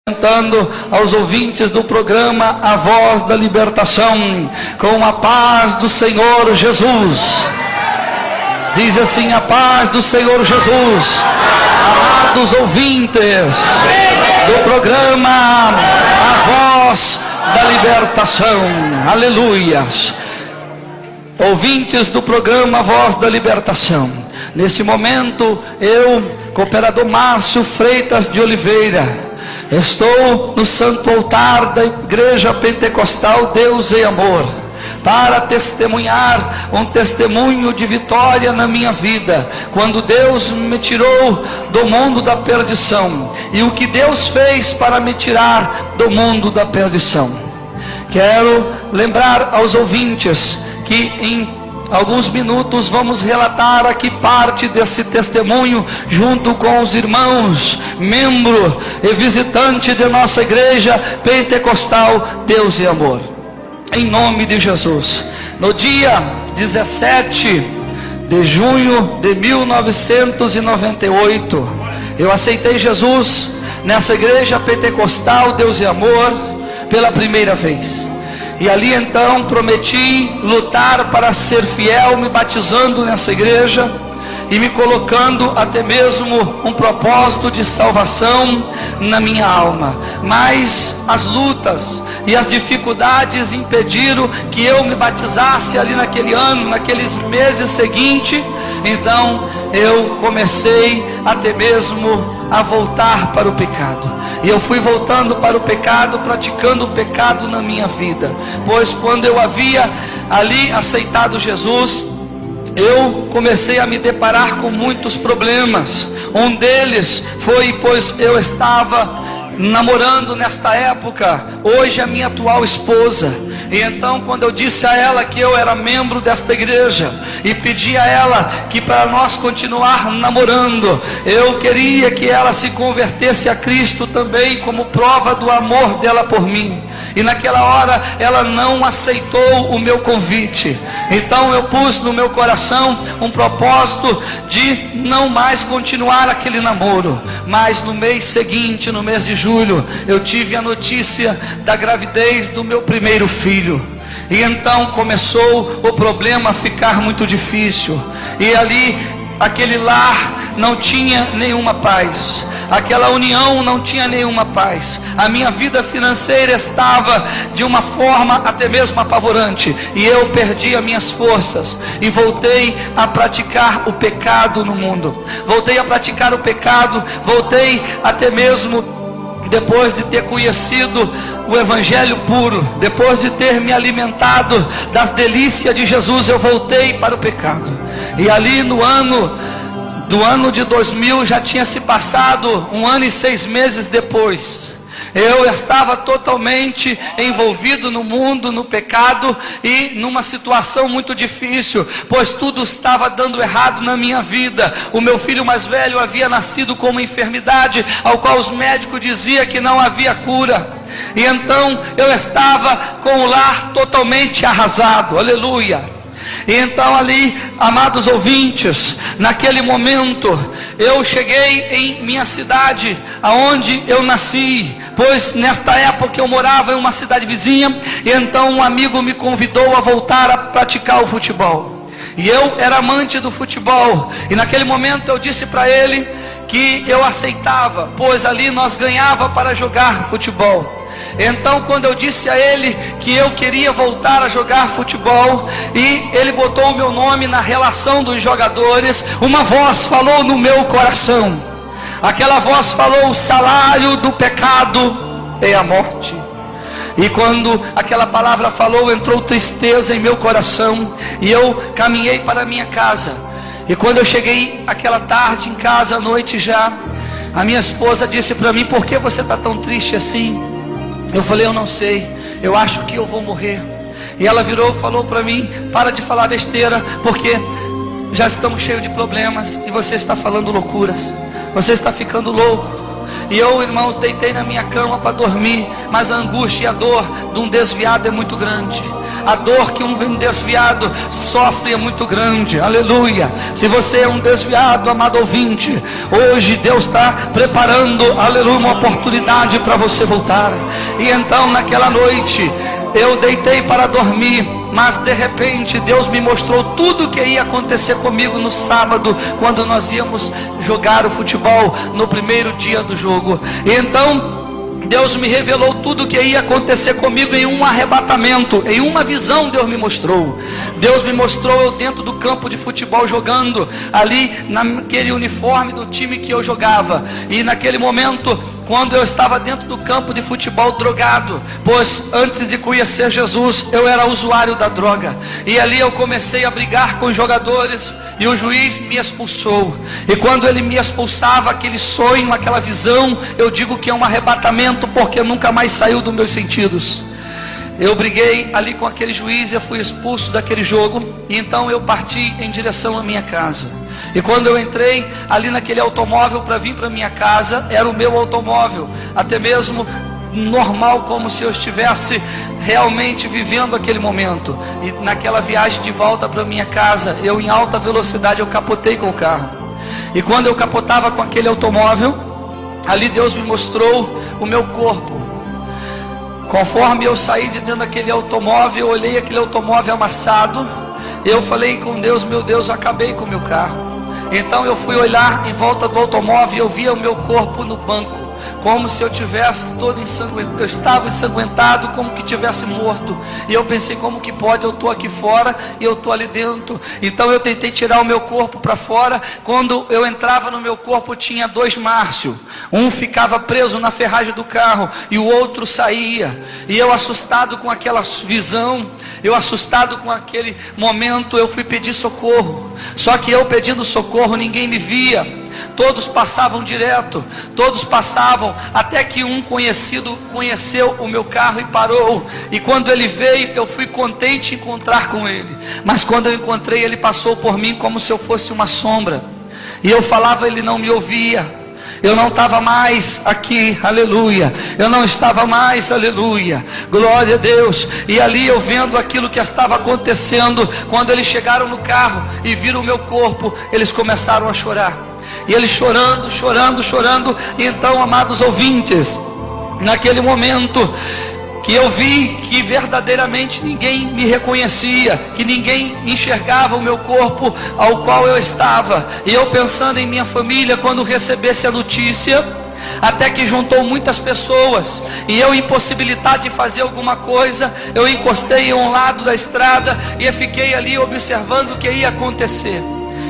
Cantando aos ouvintes do programa A Voz da Libertação, com a paz do Senhor Jesus. Diz assim: a paz do Senhor Jesus. Amados ouvintes do programa A Voz da Libertação, aleluias. Ouvintes do programa A Voz da Libertação, nesse momento eu, cooperador Márcio Freitas de Oliveira, estou no santo altar da Igreja Pentecostal Deus e Amor, para testemunhar um testemunho de vitória na minha vida, quando Deus me tirou do mundo da perdição, e o que Deus fez para me tirar do mundo da perdição. Quero lembrar aos ouvintes que em alguns minutos vamos relatar aqui parte desse testemunho, junto com os irmãos, membro e visitante de nossa Igreja Pentecostal Deus e Amor. Em nome de Jesus, no dia 17 de junho de 1998, eu aceitei Jesus nessa Igreja Pentecostal Deus e Amor pela primeira vez. E ali então prometi lutar para ser fiel, me batizando nessa igreja e me colocando até mesmo um propósito de salvação na minha alma. Mas as lutas e as dificuldades impediram que eu me batizasse ali naquele ano, naqueles meses seguintes. Então eu comecei até mesmo a voltar para o pecado. E eu fui voltando para o pecado, praticando o pecado na minha vida. Pois quando eu havia ali aceitado Jesus, eu comecei a me deparar com muitos problemas. Um deles foi, pois eu estava namorando nesta época, hoje a minha atual esposa. E então quando eu disse a ela que eu era membro desta igreja, e pedi a ela que para nós continuar namorando, eu queria que ela se convertesse a Cristo também, como prova do amor dela por mim. E naquela hora ela não aceitou o meu convite. Então eu pus no meu coração um propósito de não mais continuar aquele namoro. Mas no mês seguinte, no mês de julho, eu tive a notícia da gravidez do meu primeiro filho. E então começou o problema a ficar muito difícil. E ali aquele lar não tinha nenhuma paz, aquela união não tinha nenhuma paz. A minha vida financeira estava de uma forma até mesmo apavorante, e eu perdi as minhas forças e voltei a praticar o pecado no mundo. Voltei a praticar o pecado, voltei até mesmo depois de ter conhecido o Evangelho puro, depois de ter me alimentado das delícias de Jesus, eu voltei para o pecado. E ali no ano de 2000, já tinha se passado 1 ano e 6 meses depois, eu estava totalmente envolvido no mundo, no pecado, e numa situação muito difícil, pois tudo estava dando errado na minha vida. O meu filho mais velho havia nascido com uma enfermidade, ao qual os médicos diziam que não havia cura. E então eu estava com o lar totalmente arrasado, aleluia. E então ali, amados ouvintes, naquele momento eu cheguei em minha cidade, aonde eu nasci, pois nesta época eu morava em uma cidade vizinha. E então um amigo me convidou a voltar a praticar o futebol, e eu era amante do futebol. E naquele momento eu disse para ele que eu aceitava, pois ali nós ganhava para jogar futebol. Então quando eu disse a ele que eu queria voltar a jogar futebol, e ele botou o meu nome na relação dos jogadores, uma voz falou no meu coração. Aquela voz falou: o salário do pecado é a morte. E quando aquela palavra falou, entrou tristeza em meu coração, e eu caminhei para a minha casa. E quando eu cheguei aquela tarde em casa, à noite já, a minha esposa disse para mim: por que você está tão triste assim? Eu falei: eu não sei, eu acho que eu vou morrer. E ela virou e falou para mim: para de falar besteira, porque já estamos cheios de problemas e você está falando loucuras, você está ficando louco. E eu, irmãos, deitei na minha cama para dormir, mas a angústia e a dor de um desviado é muito grande. A dor que um desviado sofre é muito grande, aleluia. Se você é um desviado, amado ouvinte, hoje Deus está preparando, aleluia, uma oportunidade para você voltar. E então naquela noite, eu deitei para dormir, mas de repente Deus me mostrou tudo o que ia acontecer comigo no sábado, quando nós íamos jogar o futebol no primeiro dia do jogo. E então Deus me revelou tudo o que ia acontecer comigo em um arrebatamento, em uma visão. Deus me mostrou eu dentro do campo de futebol jogando, ali naquele uniforme do time que eu jogava. E naquele momento, quando eu estava dentro do campo de futebol drogado, pois antes de conhecer Jesus eu era usuário da droga, e ali eu comecei a brigar com os jogadores, e o juiz me expulsou. E quando ele me expulsava, aquele sonho, aquela visão, eu digo que é um arrebatamento, porque nunca mais saiu dos meus sentidos. Eu briguei ali com aquele juiz, eu fui expulso daquele jogo, e então eu parti em direção à minha casa. E quando eu entrei ali naquele automóvel para vir para minha casa, era o meu automóvel, até mesmo normal, como se eu estivesse realmente vivendo aquele momento. E naquela viagem de volta para minha casa, eu em alta velocidade, eu capotei com o carro. E quando eu capotava com aquele automóvel, ali Deus me mostrou o meu corpo. Conforme eu saí de dentro daquele automóvel, eu olhei aquele automóvel amassado, eu falei com Deus: meu Deus, eu acabei com o meu carro. Então eu fui olhar em volta do automóvel e eu via o meu corpo no banco, como se eu tivesse todo ensanguentado, eu estava ensanguentado, como que tivesse morto. E eu pensei: como que pode? Eu estou aqui fora e eu estou ali dentro. Então eu tentei tirar o meu corpo para fora. Quando eu entrava no meu corpo, tinha dois Márcio. Um ficava preso na ferragem do carro e o outro saía. E eu, assustado com aquela visão, eu assustado com aquele momento, eu fui pedir socorro. Só que eu pedindo socorro, ninguém me via. Todos passavam direto, todos passavam, até que um conhecido conheceu o meu carro e parou. E quando ele veio, eu fui contente em encontrar com ele. Mas quando eu encontrei, ele passou por mim como se eu fosse uma sombra. E eu falava, ele não me ouvia. Eu não estava mais aqui, aleluia. Eu não estava mais, aleluia. Glória a Deus. E ali eu vendo aquilo que estava acontecendo, quando eles chegaram no carro e viram o meu corpo, eles começaram a chorar. E eles chorando, chorando, chorando. E então, amados ouvintes, naquele momento que eu vi que verdadeiramente ninguém me reconhecia, que ninguém enxergava o meu corpo ao qual eu estava, e eu pensando em minha família quando recebesse a notícia, até que juntou muitas pessoas, e eu impossibilitado de fazer alguma coisa, eu encostei em um lado da estrada e fiquei ali observando o que ia acontecer.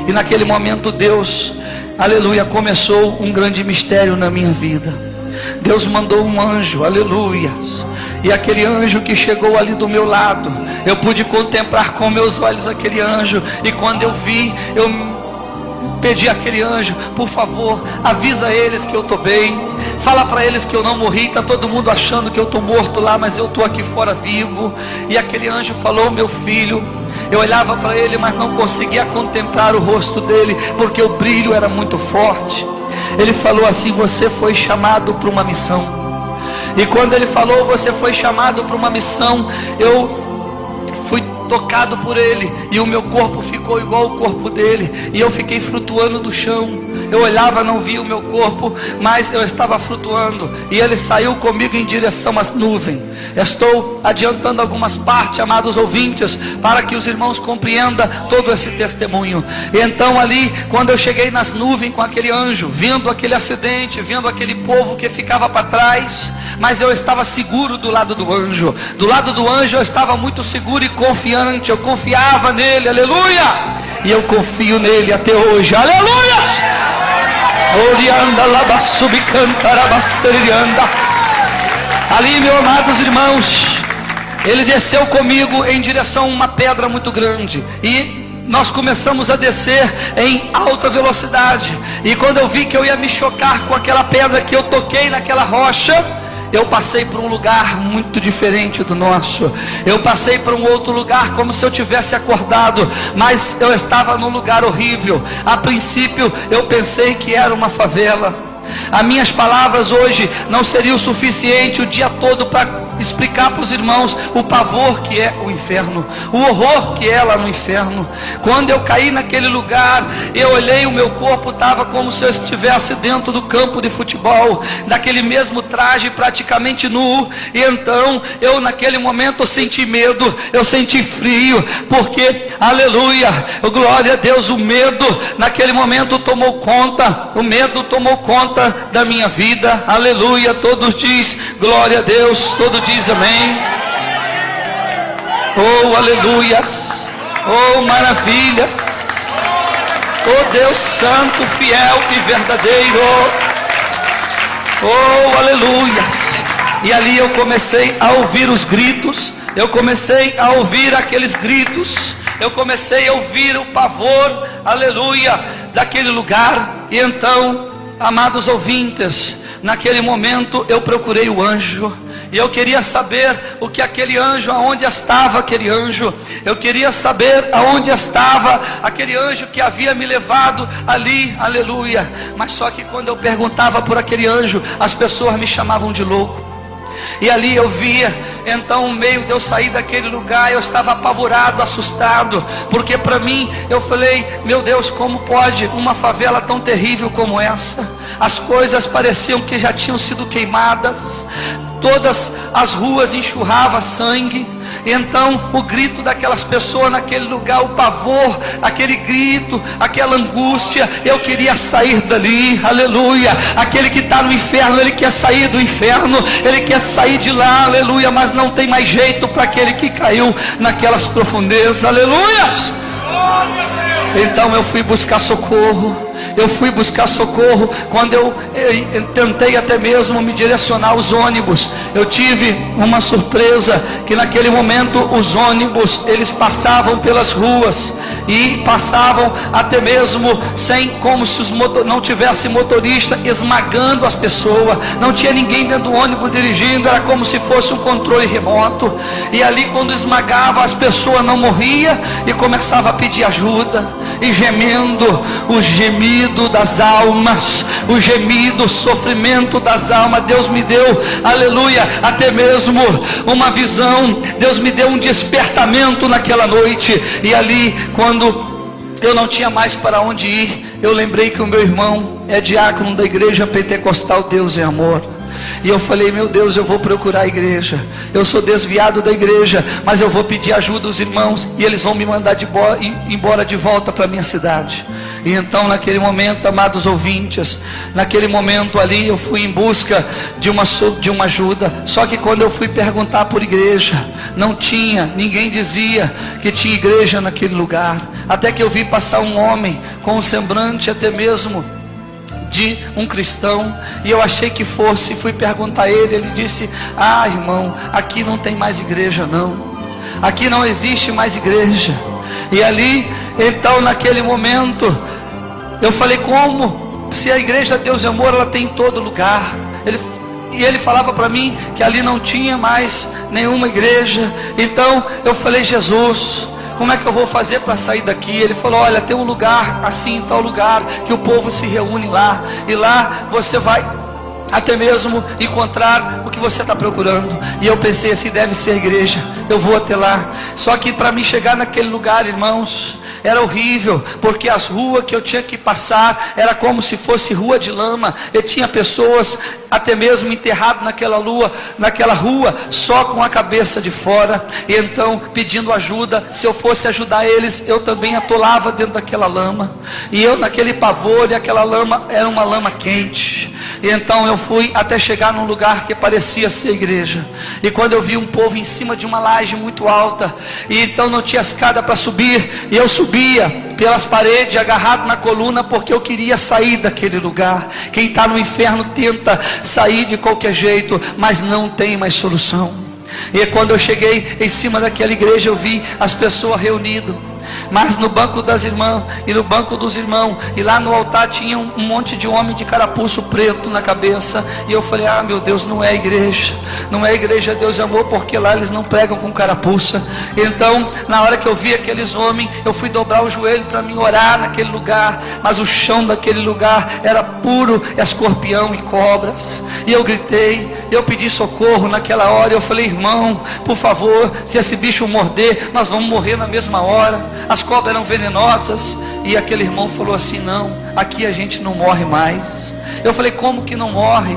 E naquele momento Deus, aleluia, começou um grande mistério na minha vida. Deus mandou um anjo, aleluia. E aquele anjo que chegou ali do meu lado, eu pude contemplar com meus olhos aquele anjo. E quando eu vi, eu pedi àquele anjo: por favor, avisa eles que eu estou bem. Fala para eles que eu não morri. Está todo mundo achando que eu estou morto lá, mas eu estou aqui fora vivo. E aquele anjo falou: meu filho. Eu olhava para ele, mas não conseguia contemplar o rosto dele, porque o brilho era muito forte. Ele falou assim: você foi chamado para uma missão. E quando ele falou: você foi chamado para uma missão, eu fui tocado por ele, e o meu corpo ficou igual ao corpo dele, e eu fiquei flutuando do chão. Eu olhava, não via o meu corpo, mas eu estava flutuando, e ele saiu comigo em direção às nuvens. Estou adiantando algumas partes, amados ouvintes, para que os irmãos compreendam todo esse testemunho. E então ali, quando eu cheguei nas nuvens com aquele anjo, vendo aquele acidente, vendo aquele povo que ficava para trás, mas eu estava seguro do lado do anjo. Do lado do anjo eu estava muito seguro e confiante, eu confiava nele, aleluia. E eu confio nele até hoje, aleluia. Ali, meus amados irmãos, ele desceu comigo em direção a uma pedra muito grande, e nós começamos a descer em alta velocidade. E quando eu vi que eu ia me chocar com aquela pedra, que eu toquei naquela rocha, eu passei por um lugar muito diferente do nosso. Eu passei por um outro lugar como se eu tivesse acordado, mas eu estava num lugar horrível. A princípio eu pensei que era uma favela. As minhas palavras hoje não seriam o suficiente o dia todo para explicar para os irmãos o pavor que é o inferno, o horror que é lá no inferno. Quando eu caí naquele lugar, eu olhei, o meu corpo estava como se eu estivesse dentro do campo de futebol, daquele mesmo traje praticamente nu. E então eu naquele momento eu senti medo, eu senti frio, porque, aleluia, glória a Deus, o medo naquele momento tomou conta, o medo tomou conta da minha vida, aleluia. Todos diz glória a Deus, todos diz amém. Oh, aleluias, oh, maravilhas, oh Deus santo, fiel e verdadeiro, oh, aleluias. E ali eu comecei a ouvir os gritos, eu comecei a ouvir aqueles gritos, eu comecei a ouvir o pavor, aleluia, daquele lugar. E então, amados ouvintes, naquele momento eu procurei o anjo, e eu queria saber o que aquele anjo, aonde estava aquele anjo, eu queria saber aonde estava aquele anjo que havia me levado ali, aleluia. Mas só que quando eu perguntava por aquele anjo, as pessoas me chamavam de louco. E ali eu via, então, no meio de eu sair daquele lugar, eu estava apavorado, assustado, porque para mim, eu falei, meu Deus, como pode uma favela tão terrível como essa? As coisas pareciam que já tinham sido queimadas, todas as ruas enxurrava sangue. E então o grito daquelas pessoas naquele lugar, o pavor, aquele grito, aquela angústia, eu queria sair dali, aleluia. Aquele que está no inferno, ele quer sair do inferno, ele quer sair de lá, aleluia. Mas não tem mais jeito para aquele que caiu naquelas profundezas, aleluia. Então eu fui buscar socorro. Quando eu tentei até mesmo me direcionar aos ônibus, eu tive uma surpresa, que naquele momento os ônibus, eles passavam pelas ruas, e passavam até mesmo sem, como se não tivesse motorista, esmagando as pessoas, não tinha ninguém dentro do ônibus dirigindo, era como se fosse um controle remoto. E ali quando esmagava, as pessoas não morriam e começava a pedir ajuda, e gemendo, o gemido das almas, o gemido, o sofrimento das almas. Deus me deu, aleluia, até mesmo uma visão, Deus me deu um despertamento naquela noite. E ali, quando eu não tinha mais para onde ir, eu lembrei que o meu irmão é diácono da igreja pentecostal Deus é Amor. E eu falei, meu Deus, eu vou procurar a igreja, eu sou desviado da igreja, mas eu vou pedir ajuda aos irmãos, e eles vão me mandar embora de volta para a minha cidade. E então naquele momento, amados ouvintes, naquele momento ali eu fui em busca de uma ajuda. Só que quando eu fui perguntar por igreja, não tinha, ninguém dizia que tinha igreja naquele lugar. Até que eu vi passar um homem com um semblante até mesmo de um cristão, e eu achei que fosse, fui perguntar a ele, ele disse, irmão, aqui não tem mais igreja não, aqui não existe mais igreja. E ali, então naquele momento, eu falei, como? Se a igreja Deus é Amor, ela tem em todo lugar. E ele falava para mim que ali não tinha mais nenhuma igreja. Então eu falei, Jesus, como é que eu vou fazer para sair daqui? Ele falou, olha, tem um lugar assim, tal lugar, que o povo se reúne lá, e lá você vai até mesmo encontrar o que você está procurando. E eu pensei assim, deve ser igreja, eu vou até lá. Só que para mim chegar naquele lugar, irmãos, era horrível, porque as ruas que eu tinha que passar era como se fosse rua de lama, e tinha pessoas até mesmo enterradas naquela rua, só com a cabeça de fora. E então pedindo ajuda, se eu fosse ajudar eles, eu também atolava dentro daquela lama, e eu naquele pavor, e aquela lama era uma lama quente. E então eu fui até chegar num lugar que parecia ser igreja, e quando eu vi um povo em cima de uma laje muito alta, e então não tinha escada para subir, e eu subia pelas paredes, agarrado na coluna, porque eu queria sair daquele lugar. Quem está no inferno tenta sair de qualquer jeito, mas não tem mais solução. E quando eu cheguei em cima daquela igreja, eu vi as pessoas reunidas, mas no banco das irmãs e no banco dos irmãos, e lá no altar tinha um monte de homem de carapuço preto na cabeça. E eu falei, ah meu Deus, não é igreja, não é igreja Deus e Amor, porque lá eles não pregam com carapuça. Então na hora que eu vi aqueles homens, eu fui dobrar o joelho para me orar naquele lugar, mas o chão daquele lugar era puro escorpião e cobras. E eu gritei, eu pedi socorro naquela hora. Eu falei, irmão, por favor, se esse bicho morder, nós vamos morrer na mesma hora, as cobras eram venenosas. E aquele irmão falou assim, não, aqui a gente não morre mais. Eu falei, como que não morre?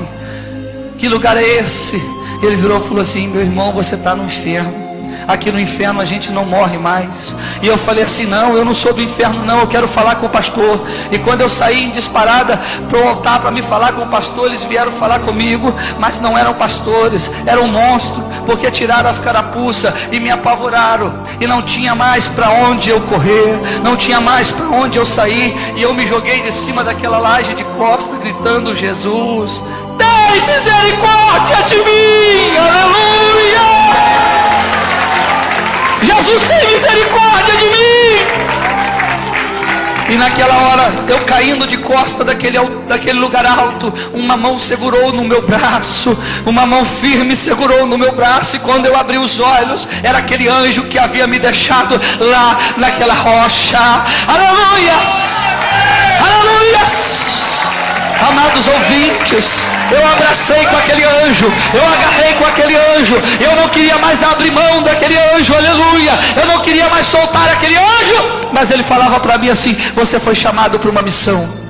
Que lugar é esse? Ele virou e falou assim, meu irmão, você está no inferno. Aqui no inferno a gente não morre mais. E eu falei assim, não, eu não sou do inferno não, eu quero falar com o pastor. E quando eu saí em disparada para o altar para me falar com o pastor, eles vieram falar comigo, mas não eram pastores, eram monstros, porque tiraram as carapuças e me apavoraram, e não tinha mais para onde eu correr, não tinha mais para onde eu sair. E eu me joguei de cima daquela laje de costas, gritando, Jesus, tem misericórdia de mim, aleluia! Jesus tem misericórdia de mim. E naquela hora, eu caindo de costa daquele lugar alto, uma mão segurou no meu braço, uma mão firme segurou no meu braço. E quando eu abri os olhos, era aquele anjo que havia me deixado lá naquela rocha. Aleluia! Aleluia! Amados ouvintes, eu abracei com aquele anjo, eu agarrei com aquele anjo, eu não queria mais abrir mão daquele anjo, aleluia, eu não queria mais soltar aquele anjo, mas ele falava para mim assim, você foi chamado para uma missão.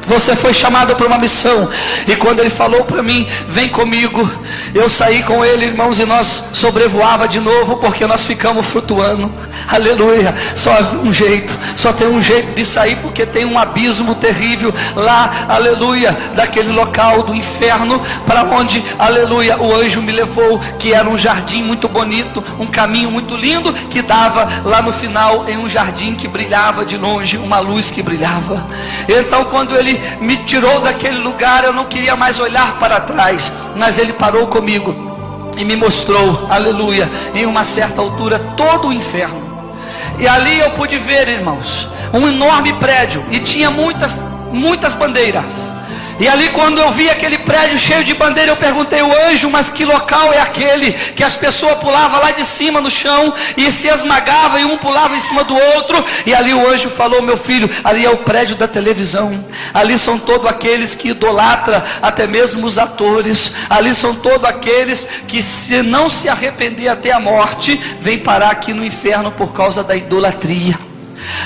Você foi chamado para uma missão. E quando ele falou para mim, vem comigo, eu saí com ele, irmãos, e nós sobrevoava de novo, porque nós ficamos flutuando. Aleluia. Só um jeito, só tem um jeito de sair, porque tem um abismo terrível lá, aleluia, daquele local do inferno, para onde, aleluia, o anjo me levou, que era um jardim muito bonito, um caminho muito lindo, que dava lá no final em um jardim que brilhava de longe, uma luz que brilhava. Então quando ele me tirou daquele lugar, eu não queria mais olhar para trás, mas ele parou comigo e me mostrou, aleluia, em uma certa altura todo o inferno. E ali eu pude ver, irmãos, um enorme prédio, e tinha muitas bandeiras. E ali quando eu vi aquele prédio cheio de bandeira, eu perguntei ao anjo, mas que local é aquele que as pessoas pulavam lá de cima no chão e se esmagavam, e um pulava em cima do outro? E ali o anjo falou, meu filho, ali é o prédio da televisão, ali são todos aqueles que idolatram até mesmo os atores, ali são todos aqueles que, se não se arrepender até a morte, vem parar aqui no inferno por causa da idolatria.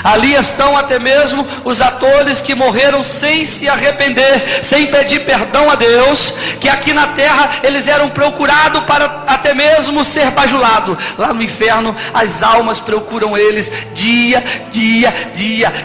Ali estão até mesmo os atores que morreram sem se arrepender, sem pedir perdão a Deus, que aqui na terra eles eram procurados para até mesmo ser bajulados. Lá no inferno as almas procuram eles dia,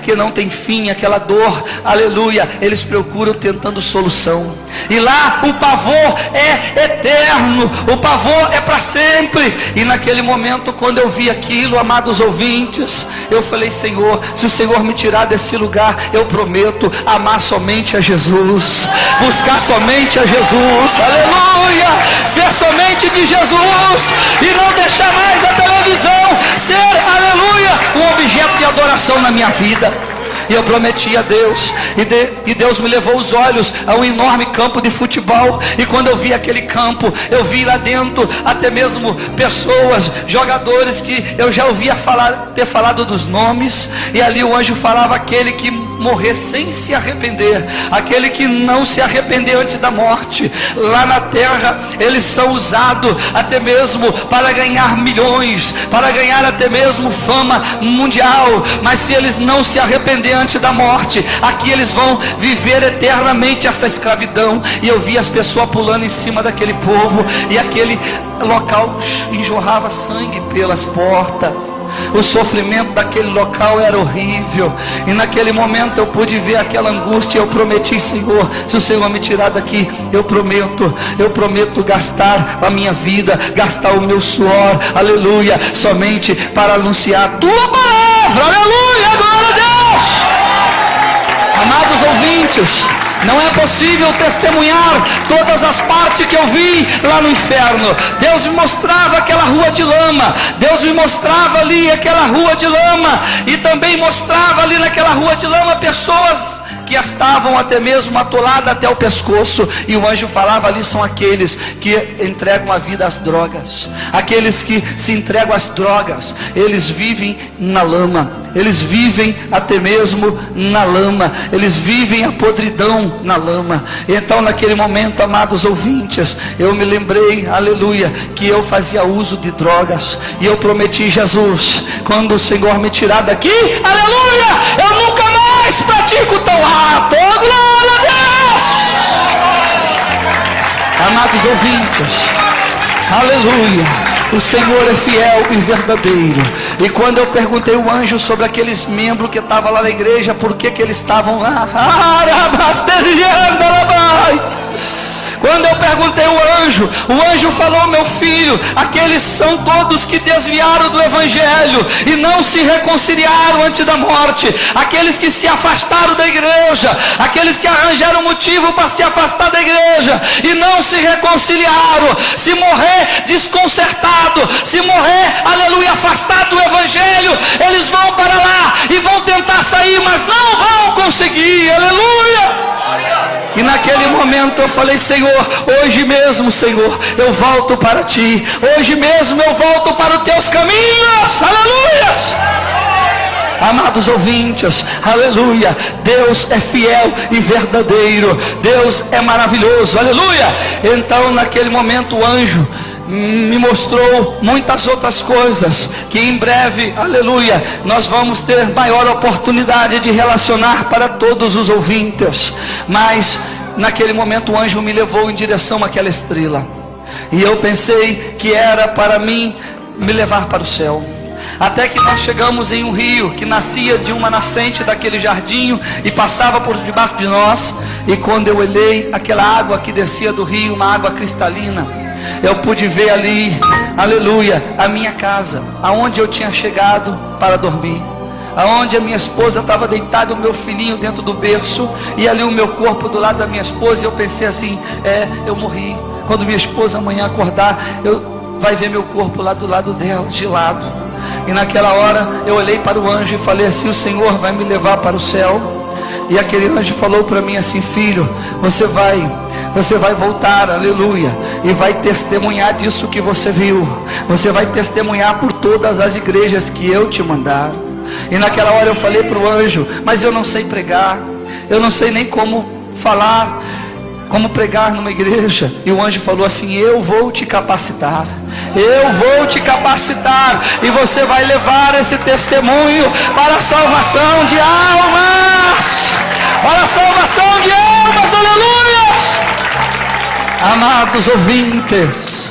que não tem fim, aquela dor, aleluia, eles procuram tentando solução. E lá o pavor é eterno, o pavor é para sempre. E naquele momento, quando eu vi aquilo, amados ouvintes, eu falei, Senhor, se o Senhor me tirar desse lugar, eu prometo amar somente a Jesus, buscar somente a Jesus, aleluia, ser somente de Jesus, e não deixar mais a televisão ser, aleluia, um objeto de adoração na minha vida. E eu prometi a Deus, e Deus me levou os olhos a um enorme campo de futebol. E quando eu vi aquele campo, eu vi lá dentro até mesmo pessoas, jogadores que eu já ouvia ter falado dos nomes. E ali o anjo falava, aquele que morrer sem se arrepender, aquele que não se arrepender antes da morte, lá na terra eles são usados até mesmo para ganhar milhões, para ganhar até mesmo fama mundial. Mas se eles não se arrepender antes da morte, aqui eles vão viver eternamente esta escravidão. E eu vi as pessoas pulando em cima daquele povo, e aquele local enjorrava sangue pelas portas. O sofrimento daquele local era horrível. E naquele momento eu pude ver aquela angústia. Eu prometi, Senhor, se o Senhor me tirar daqui, eu prometo gastar a minha vida, gastar o meu suor, aleluia, somente para anunciar a tua palavra, aleluia, glória a Deus. Amados ouvintes, Não é possível testemunhar todas as partes que eu vi lá no inferno. Deus me mostrava aquela rua de lama, Deus me mostrava ali aquela rua de lama, e também mostrava ali naquela rua de lama pessoas que estavam até mesmo atoladas até o pescoço, e o anjo falava: ali são aqueles que entregam a vida às drogas, aqueles que se entregam às drogas, eles vivem na lama, eles vivem até mesmo na lama, eles vivem a podridão na lama. Então naquele momento, amados ouvintes, eu me lembrei, aleluia, que eu fazia uso de drogas, e eu prometi: Jesus, quando o Senhor me tirar daqui, aleluia, eu nunca mais pratico tal ato. Glória a Deus! Amados ouvintes, aleluia, o Senhor é fiel e verdadeiro. E quando eu perguntei ao anjo sobre aqueles membros que estavam lá na igreja, por que eles estavam lá, quando eu perguntei ao anjo, o anjo falou: meu filho, aqueles são todos que desviaram do evangelho e não se reconciliaram antes da morte, aqueles que se afastaram da igreja, aqueles que arranjaram motivo para se afastar da igreja e não se reconciliaram. Se morrer desconcertado, se morrer, aleluia, afastado do evangelho, eles vão para lá e vão tentar sair, mas não vão conseguir, aleluia. E naquele momento eu falei: Senhor, hoje mesmo, Senhor, eu volto para Ti, hoje mesmo eu volto para os Teus caminhos, aleluia. Amados ouvintes, aleluia, Deus é fiel e verdadeiro, Deus é maravilhoso, aleluia. Então naquele momento o anjo me mostrou muitas outras coisas, que em breve, aleluia, nós vamos ter maior oportunidade de relacionar para todos os ouvintes. Mas naquele momento o anjo me levou em direção àquela estrela, e eu pensei que era para mim me levar para o céu. Até que nós chegamos em um rio que nascia de uma nascente daquele jardim e passava por debaixo de nós. E quando eu olhei aquela água que descia do rio, uma água cristalina, eu pude ver ali, aleluia, a minha casa, aonde eu tinha chegado para dormir, aonde a minha esposa estava deitada, o meu filhinho dentro do berço, e ali o meu corpo do lado da minha esposa. E eu pensei assim: eu morri. Quando minha esposa amanhã acordar, vai ver meu corpo lá do lado dela, de lado. E naquela hora eu olhei para o anjo e falei assim: o Senhor vai me levar para o céu. E aquele anjo falou para mim assim: filho, você vai voltar, aleluia, e vai testemunhar disso que você viu, você vai testemunhar por todas as igrejas que eu te mandar. E naquela hora eu falei para o anjo: mas eu não sei pregar, eu não sei nem como falar, como pregar numa igreja. E o anjo falou assim: eu vou te capacitar, eu vou te capacitar, e você vai levar esse testemunho para a salvação de almas, para a salvação de almas, aleluia. Amados ouvintes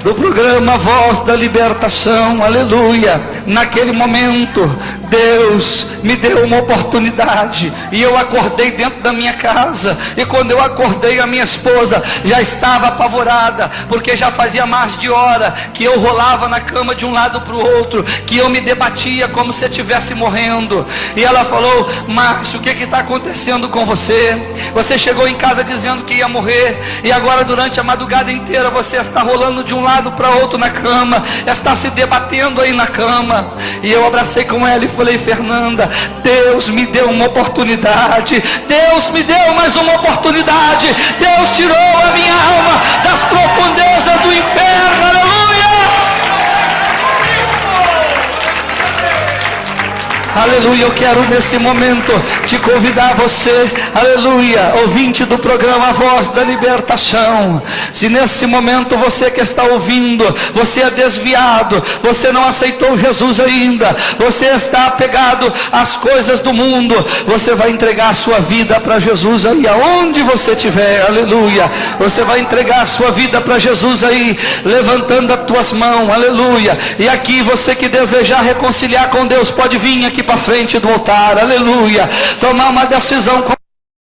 do programa Voz da Libertação, aleluia, naquele momento Deus me deu uma oportunidade, e eu acordei dentro da minha casa. E quando eu acordei, a minha esposa já estava apavorada, porque já fazia mais de hora que eu rolava na cama de um lado para o outro, que eu me debatia como se eu estivesse morrendo. E ela falou: Márcio, o que está acontecendo com você? Você chegou em casa dizendo que ia morrer, e agora durante a madrugada inteira você está rolando de um lado para outro na cama, está se debatendo aí na cama. E eu abracei com ela e falei: Fernanda, Deus me deu uma oportunidade, Deus me deu mais uma oportunidade, Deus tirou a minha alma das profundezas do inferno, aleluia. Aleluia, eu quero nesse momento te convidar, você, aleluia, ouvinte do programa Voz da Libertação. Se nesse momento você que está ouvindo, você é desviado, você não aceitou Jesus ainda, você está apegado às coisas do mundo, você vai entregar a sua vida para Jesus aí aonde você estiver, aleluia. Você vai entregar a sua vida para Jesus aí, levantando as tuas mãos, aleluia. E aqui você que desejar reconciliar com Deus, pode vir aqui para frente do altar, aleluia, tomar uma decisão com